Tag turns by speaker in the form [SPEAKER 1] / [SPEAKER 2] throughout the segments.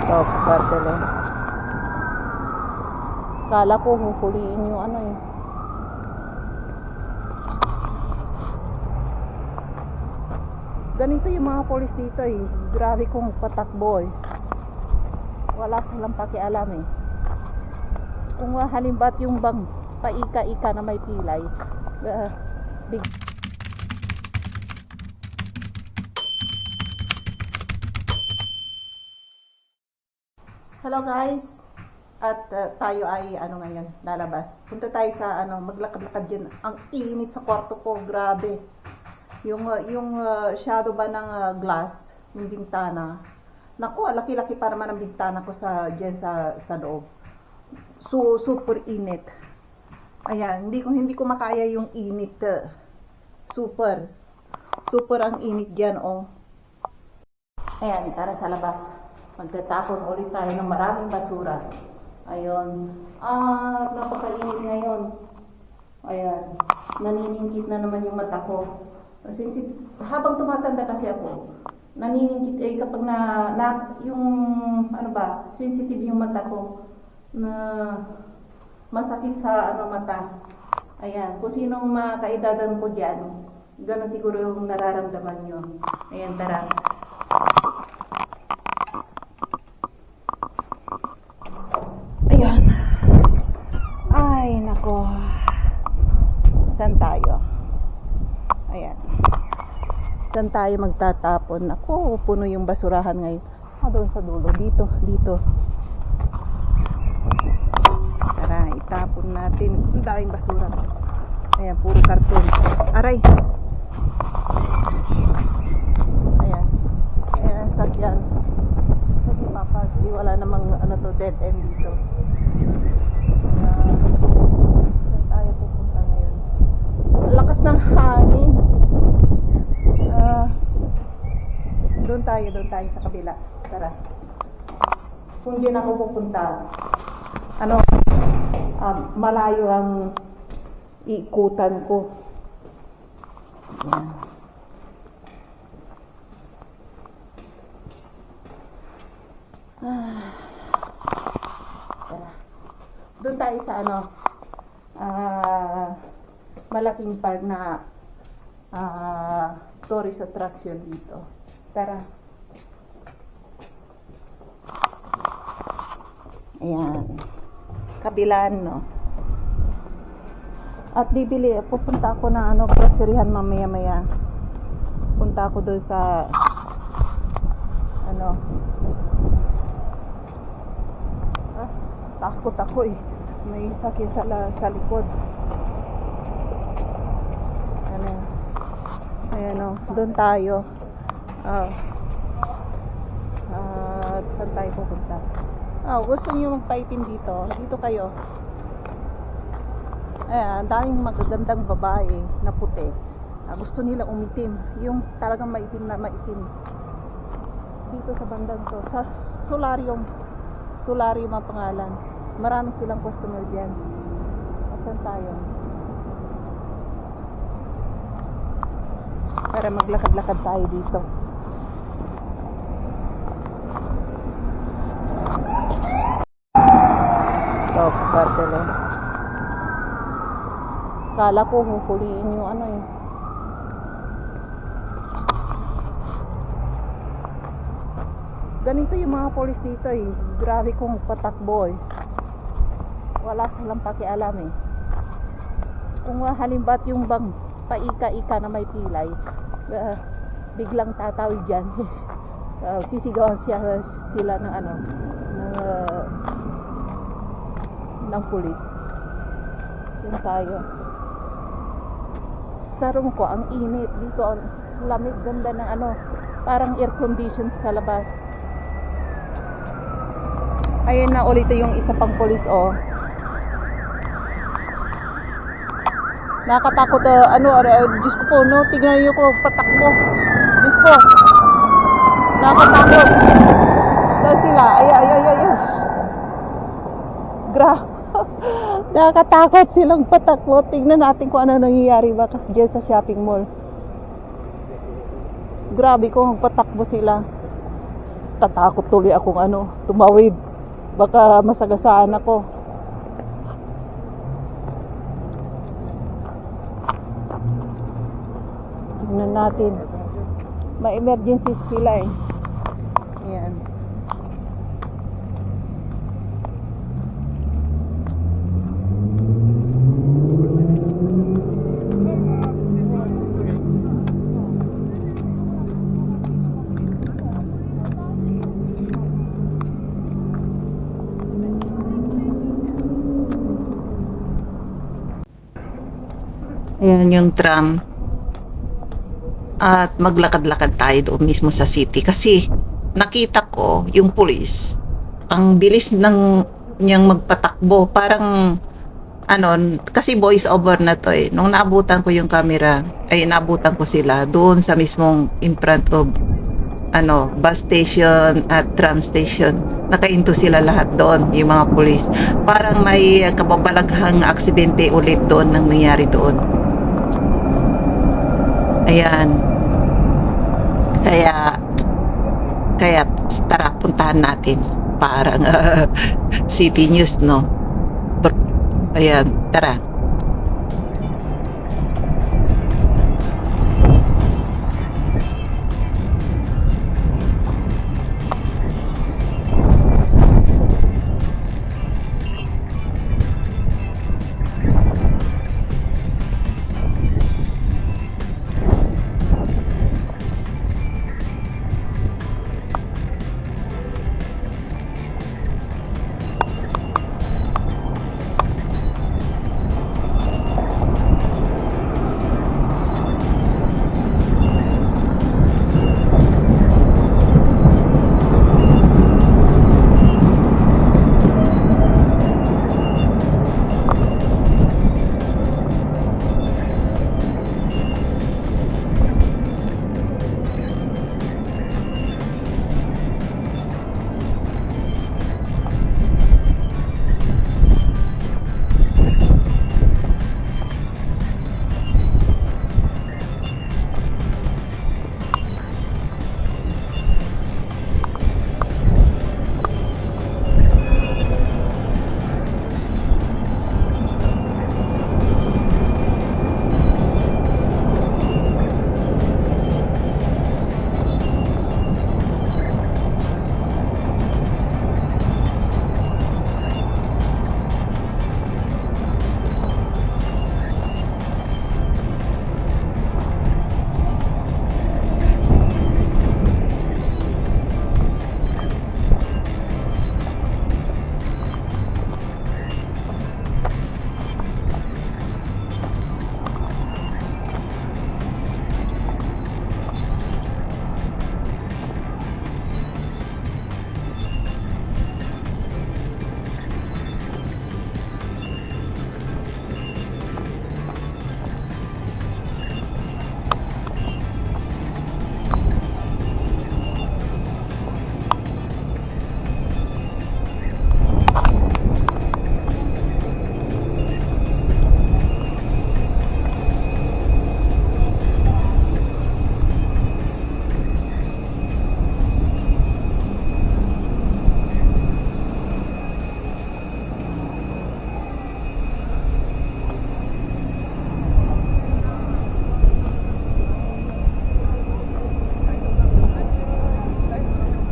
[SPEAKER 1] Ito, kartelo. Kala ko huhuliin yung ano eh. Ganito yung mga polis dito eh. Grabe kong patakbo eh. Wala silang pakialam eh. Kung halimbawa yung bang paika-ika na may pilay, big. Hello guys. At tayo ay ngayon lalabas. Punta tayo sa maglakad-lakad diyan. Ang init sa kwarto ko, grabe. Yung shadow ba ng glass, yung bintana. Naku, laki-laki pa naman ang bintana ko diyan sa loob. So super init. Ayan, hindi ko makaya yung init. Super ang init diyan, oh. Ayan, tara sa labas. Magtatapon ulit tayo ng maraming basura. Ayun. Napakainit ngayon. Ayan. Naniningkit na naman yung mata ko. Kasi habang tumatanda kasi ako, naniningkit kapag yung sensitive yung mata ko na masakit sa mata. Ayan. Kung sinong makaedadan ko diyan, gano'n siguro yung nararamdaman nyo. Ayan, tara. Ayan. Ay, nako. Saan tayo? Ayan. Saan tayo magtatapon? Ako, puno yung basurahan ngayon. Doon sa dulo. Dito. Tara, itapon natin. Ang daming basura. Ayan, puro karton. Aray. Ayan. Ayan, sakyan. Hindi mapag. Di wala namang dead end dito. Saan tayo pupunta ngayon? Lakas ng hangin. Doon tayo sa kabila. Tara. Kung diyan ako pupunta, malayo ang iikutan ko. Ayan. Tara. Doon tayo sa malaking park na tourist attraction dito. Tara. Ayan. Kabilaan, no? At pupunta ako na groceryhan mamaya-maya. Punta ako doon sa takot ako eh. May sakit sa likod. Ayan doon tayo. Saan tayo pupunta? Gusto niyo magpaitim dito? Dito kayo. Ayan, daming magagandang babae na puti. Gusto nila umitim. Yung talagang maitim na maitim. Dito sa bandang to. Sa solarium ang pangalan. Marami silang customer dyan. At saan tayo? Para maglakad-lakad tayo dito. Ito, kartelo. Kala ko huhuliin yung eh. Ganito yung mga polis dito eh. Grabe kong patakbo eh. Wala silang pakialam eh. Kung halimbawa yung bang paika-ika na may pilay, biglang tatawid dyan. Sisigawan sila ng pulis. Yun tayo. Sa room ko, ang init. Dito, ang lamig, ganda ng parang air condition sa labas. Ayun na ulit yung isa pang pulis, oh. Nakatakot, Diyos ko po, no? Tignan niyo ko, patakbo. Diyos ko. Nakatakot. Saan sila? Ay. Nakatakot silang patakbo. Tignan natin kung ano nangyayari ba kasi dyan sa shopping mall. Grabe ko, patakbo sila. Tatakot tuloy akong tumawid. Baka masagasaan ako. Tingnan natin. May emergency sila eh. Ayan. Ayan yung tram. At maglakad-lakad tayo doon mismo sa city. Kasi nakita ko yung pulis. Ang bilis niyang magpatakbo. Parang kasi voice over na to eh. Nung naabutan ko yung camera, naabutan ko sila doon sa mismong in front of bus station at tram station. Nakainto sila lahat doon, yung mga pulis. Parang may kababalaghang aksidente ulit doon nang nangyari doon. Ayan. Kaya tara, puntahan natin. Parang city news, no? Ayan, tara.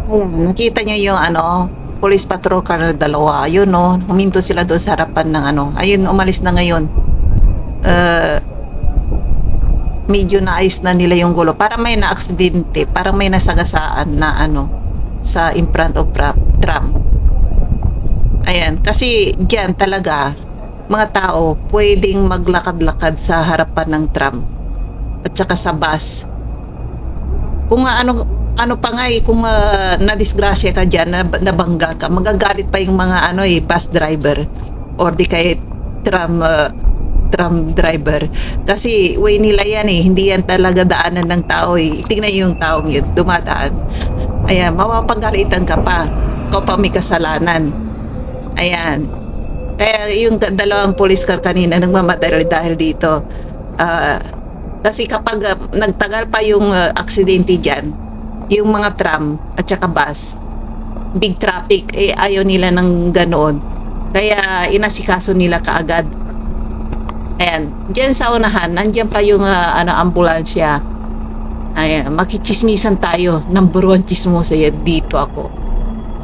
[SPEAKER 1] Ayan, nakita nyo yung police patrol car na dalawa. Ayun, no, huminto sila doon sa harapan ng Ayun, umalis na ngayon. Medyo naayos na nila yung gulo. Parang may na-aksidente, parang may nasagasaan na sa in front of tram. Ayan, kasi diyan talaga mga tao pwedeng maglakad-lakad sa harapan ng tram at saka sa bus. Kung ano pa nga kung nadisgrasya ka dyan, nabangga ka, magagalit pa yung mga bus driver or di kaya tram driver. Kasi way nila yan hindi yan talaga daanan ng tao Tingnan yung taong yun, dumadaan. Ayan, mapapagalitan ka pa. Ikaw pa may kasalanan. Ayan. Kaya yung dalawang police car kanina nagmamadali dahil dito. Kasi kapag nagtagal pa yung aksidente dyan, yung mga tram at saka bus,
[SPEAKER 2] big traffic, eh ayaw nila ng ganoon. Kaya inasikaso nila kaagad. Ayan, diyan sa unahan, nandiyan pa yung ambulansya. Ayan, makichismisan tayo. Number 1 chismosa yan, dito ako.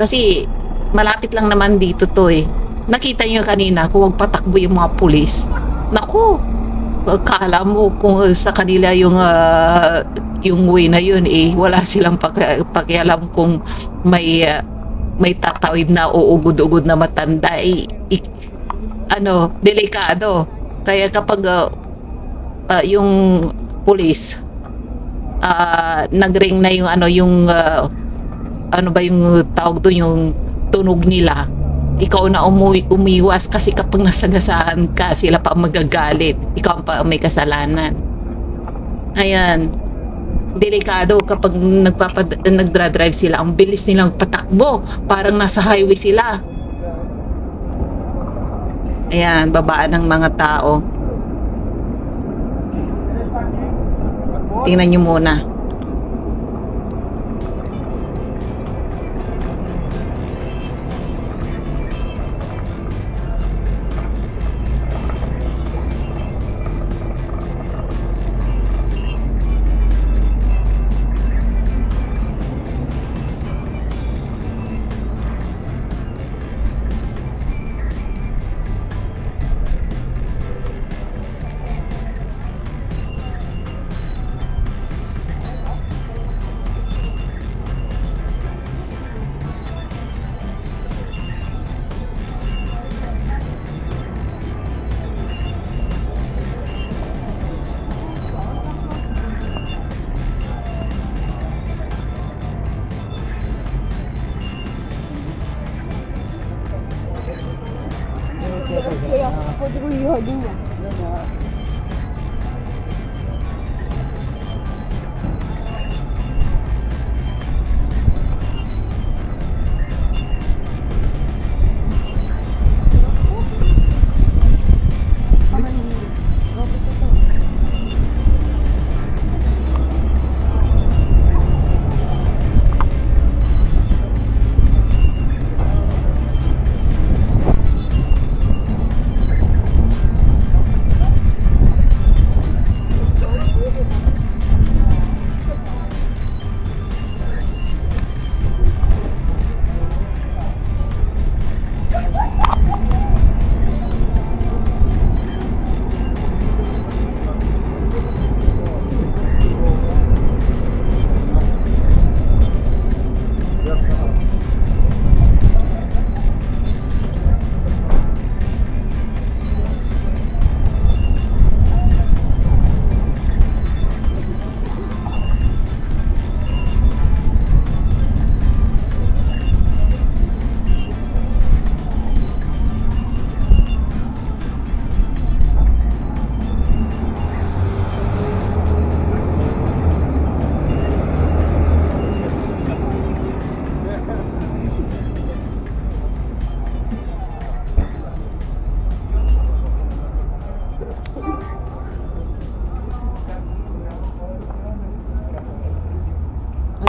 [SPEAKER 2] Kasi malapit lang naman dito to eh. Nakita niyo kanina kung magpatakbo yung mga pulis. Naku, kala mo kung sa kanila yung way na yun eh, wala silang pakialam kung may tatawid na uugod-ugod na matanda eh, delikado. Kaya kapag yung pulis nagring na yung yung tawag doon, yung tunog nila, ikaw na umiwas kasi kapag nasagasaan ka, sila pa magagalit, ikaw pa may kasalanan. Ayan, delikado kapag nagdra-drive sila, ang bilis nilang patakbo, parang nasa highway sila. Ayan, babaan ng mga tao. Tingnan nyo muna.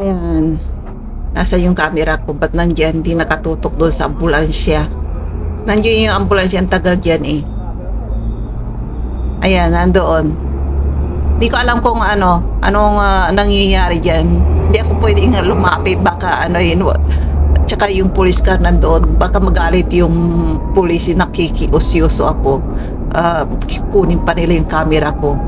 [SPEAKER 2] Ayan. Nasa yung camera ko, ba't nandyan? Di nakatutok doon sa ambulansya. Nandiyan yung ambulansya, ang tagal dyan eh. Ayan, nandoon. Di ko alam kung anong nangyayari dyan. Hindi ako pwedeng lumapit, baka tsaka yung police car nandoon, baka magalit yung police, nakikiusyoso ako. Kunin pa nila yung camera ko.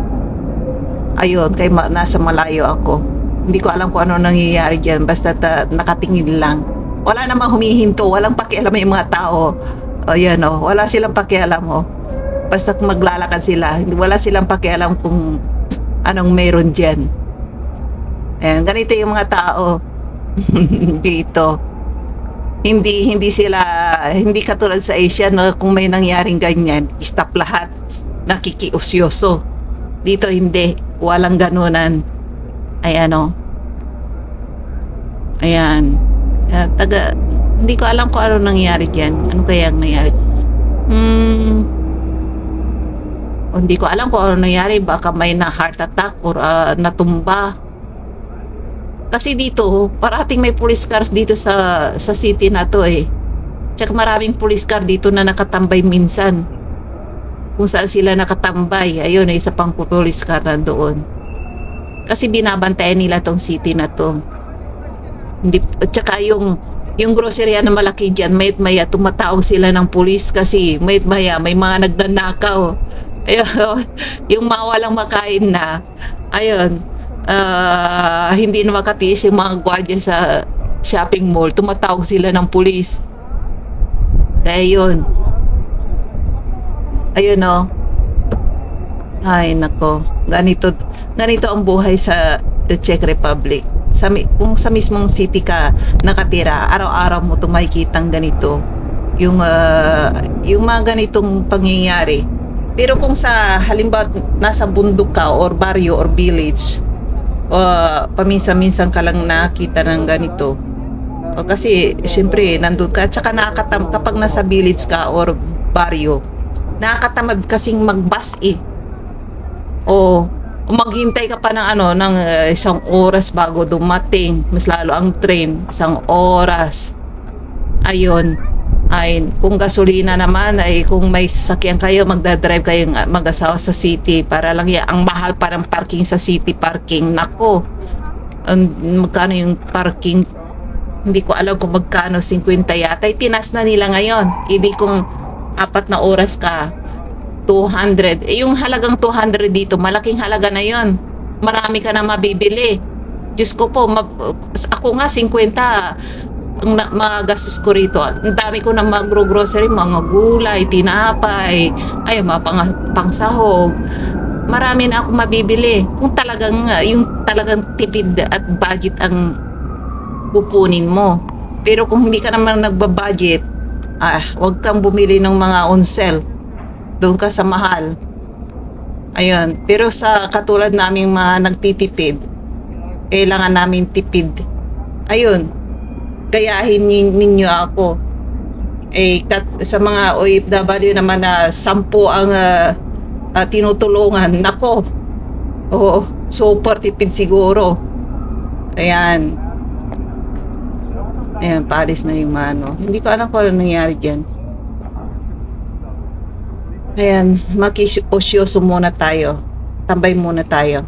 [SPEAKER 2] Ayun, kaya nasa malayo ako. Hindi ko alam kung ano nangyayari dyan, basta nakatingin lang. Wala namang humihinto, walang pakialam yung mga tao. Ayan wala silang pakialam Basta maglalakad sila, wala silang pakialam kung anong meron dyan. Ayan, ganito yung mga tao dito. Hindi katulad sa Asia na kung may nangyaring ganyan, stop lahat, nakikiusyoso. Dito hindi, walang ganunan. Ayan ayan, hindi ko alam kung ano nangyari dyan. Ano kaya ang nangyari? Hindi ko alam kung ano nangyari, baka may na heart attack or natumba. Kasi dito, parating may police cars dito sa city na to eh. Tsaka maraming police car dito na nakatambay minsan. Kung saan sila nakatambay, ayun, isa pang police car na doon. Kasi binabantayan nila tong city na to. Hindi, at tsaka yung grocery na malaki dyan, may't maya tumatawag sila ng pulis kasi may't maya may mga nagnanakaw. Ayun, yung mga walang makain na, ayun, hindi na makatiis yung mga gwardiya sa shopping mall, tumatawag sila ng pulis. Ayun. Ayun o. Ay, nako. Ganito ang buhay sa the Czech Republic. Kung sa mismong city ka nakatira, araw-araw mo ito makikitang ganito. Yung mga ganitong pangyayari. Pero kung sa halimbawa nasa bundok ka or barrio or village, paminsan-minsan ka lang nakita ng ganito. O kasi siyempre nandun ka, tsaka kapag nasa village ka or barrio, nakakatamad kasing mag-bus eh. O maghintay ka pa ng isang oras bago dumating, mas lalo ang train, isang oras. Ayun. Ay, kung gasolina naman ay kung may sasakyan kayo, magdadrive kayong mag-asawa sa city para lang yan. Ang mahal pa ng parking sa city parking. Nako, magkano yung parking? Hindi ko alam kung magkano, 50 yata. Tinas na nila ngayon. Hindi kung 4 na oras ka, 200. Yung halagang 200 dito, malaking halaga na yon. Marami ka na mabibili. Diyos ko po, ako nga 50 ang magastos ko rito. Ang dami ko na magro-grocery, mga gulay, tinapay, ay, mga pangsahog. Marami na ako mabibili. Kung talagang, yung talagang tipid at budget ang kukunin mo. Pero kung hindi ka naman nagbabudget, wag kang bumili ng mga on sale. Doon ka sa mahal. Ayun. Pero sa katulad naming mga nagtitipid, kailangan namin tipid. Ayun. Gayahin ninyo ako. Sa mga OFW naman na 10 ang tinutulungan. Nako. Oo. Super tipid siguro. Ayan. Ayan, palis na yung mano. Hindi ko alam kung ano nangyari dyan. Ayan, makisyoso muna tayo. Tambay muna tayo.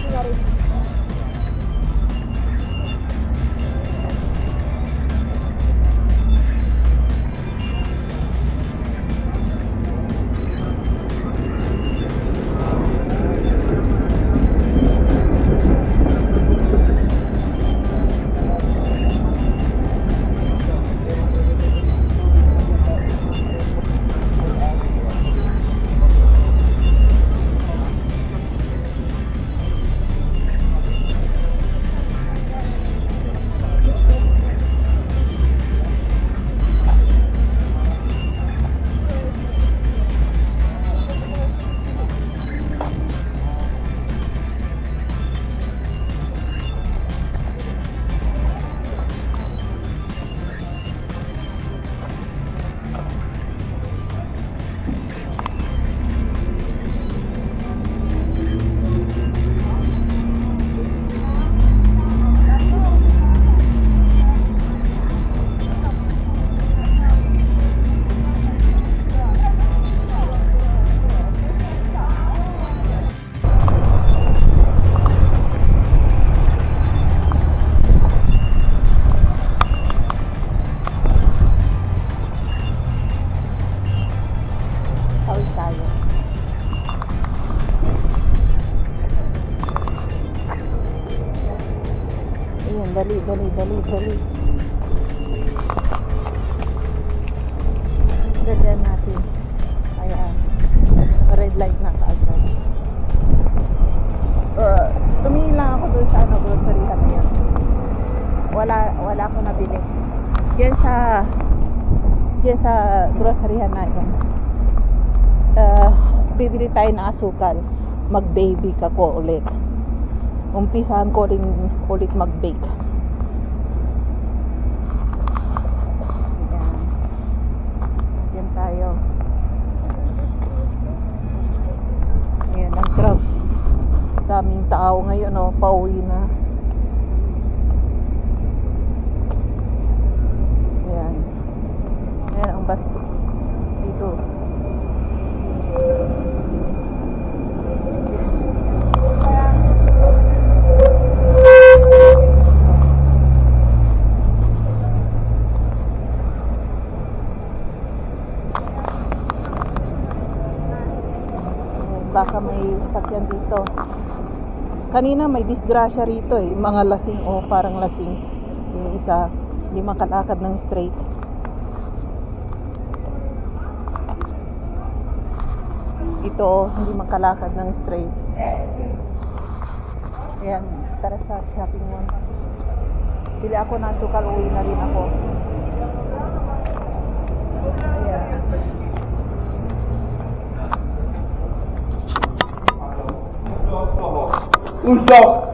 [SPEAKER 2] Dali.
[SPEAKER 1] red light na kaagad. Tumingin lang ako doon sa groceryhan na yun. Wala ako nabili. Diyan sa groceryhan na yun. Bibili tayo ng asukal. Mag-baby ka ko ulit. Umpisahan ko rin ulit mag-bake. Yan tayo. Ayan ang truck. Daming tao ngayon, oh, pauwi na. Ayan. Ayan ang bus dito. Baka may sakyan dito. Kanina may disgrasya rito eh. Mga lasing o parang lasing. Yung isa, hindi makalakad ng straight. Ito oh, hindi makalakad ng straight. Ayan, tara sa shopping mall. Bili ako ng sukal, uwi na rin ako. Ayan.
[SPEAKER 3] Usto!